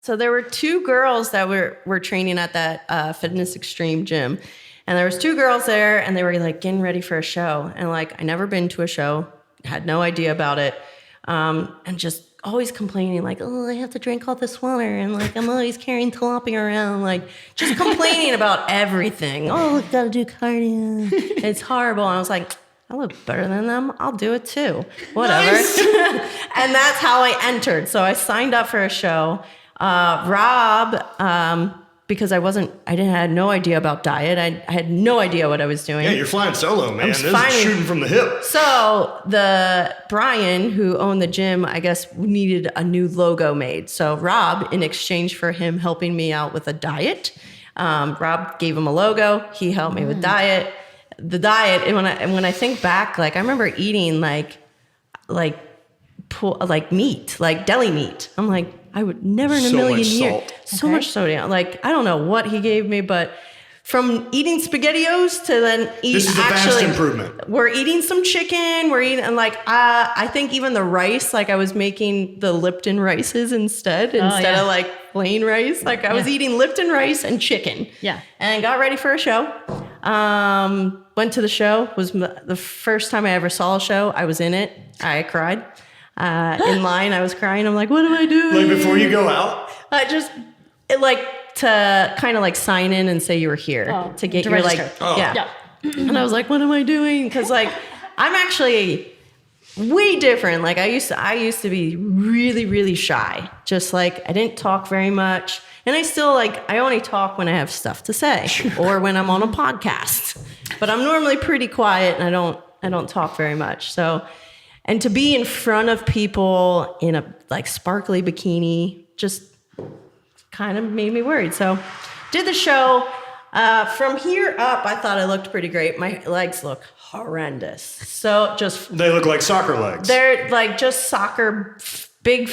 So there were two girls that were training at that Fitness Extreme gym. And there was two girls there, and they were like getting ready for a show. And like, I never been to a show, had no idea about it. And just always complaining like, oh, I have to drink all this water. And like, I'm always carrying tilapia around. Like just complaining about everything. Oh, gotta do cardio. It's horrible. And I was like, I look better than them. I'll do it too. Whatever. Nice. And that's how I entered. So I signed up for a show. Rob, because I had no idea about diet. I had no idea what I was doing. Yeah, you're flying solo, man. This is shooting from the hip. So Brian, who owned the gym, I guess needed a new logo made. So Rob, in exchange for him helping me out with a diet, Rob gave him a logo. He helped me with diet. The diet, and when I think back, like I remember eating like meat, like deli meat. I'm like, I would never in a million years. So much sodium. Like, I don't know what he gave me, but from eating SpaghettiOs to then eat. This is a vast improvement. We're eating some chicken. We're eating, and like, I think even the rice, like I was making the Lipton rices instead of like plain rice. Like I was eating Lipton rice and chicken. Yeah. And got ready for a show. Went to the show. Was the first time I ever saw a show. I was in it. I cried. In line, I was crying. I'm like, what am I doing? Like before you go out? To kind of like sign in and say you were here to get your register. Yeah. And I was like, what am I doing? Because like I'm actually way different. Like I used to be really, really shy. Just like I didn't talk very much. And I still I only talk when I have stuff to say or when I'm on a podcast. But I'm normally pretty quiet and I don't talk very much. So, and to be in front of people in a like sparkly bikini just kind of made me worried. So did the show. From here up, I thought I looked pretty great. My legs look horrendous. So they look like soccer legs. They're like just big,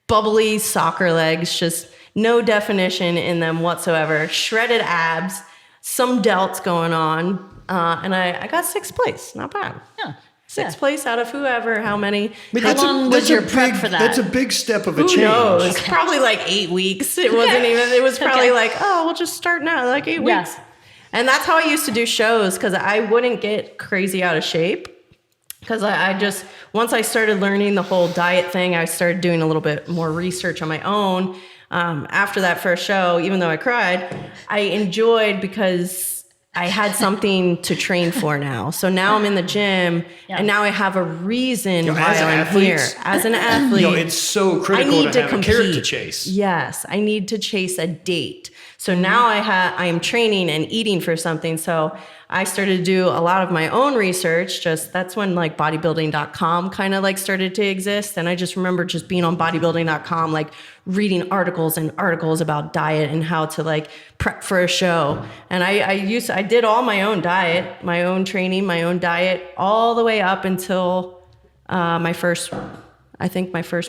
bubbly soccer legs, just no definition in them whatsoever. Shredded abs, some delts going on. And I got 6th place. Not bad. Yeah. 6th place out of whoever, how many. How long was your prep for that? That's a big step of a change. Who knows? Okay. Probably like 8 weeks. It wasn't even, it was probably like, oh, we'll just start now, like 8 weeks. And that's how I used to do shows, because I wouldn't get crazy out of shape. Because I just, once I started learning the whole diet thing, I started doing a little bit more research on my own. After that first show, even though I cried, I enjoyed because I had something to train for now. So now I'm in the gym, and now I have a reason why I'm here. As an athlete, it's so critical to have a carrot to chase. Yes, I need to chase a date. So now I am training and eating for something. So I started to do a lot of my own research. That's when like bodybuilding.com kind of like started to exist. And I just remember just being on bodybuilding.com, like reading articles and articles about diet and how to like prep for a show. And I did all my own diet, my own training, my own diet, all the way up until my first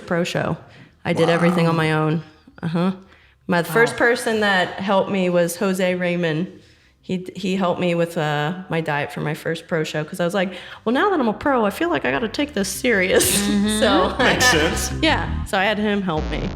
pro show. I did everything on my own. My first person that helped me was Jose Raymond. He helped me with my diet for my first pro show, because I was like, well, now that I'm a pro, I feel like I got to take this serious. So makes sense. Yeah, so I had him help me.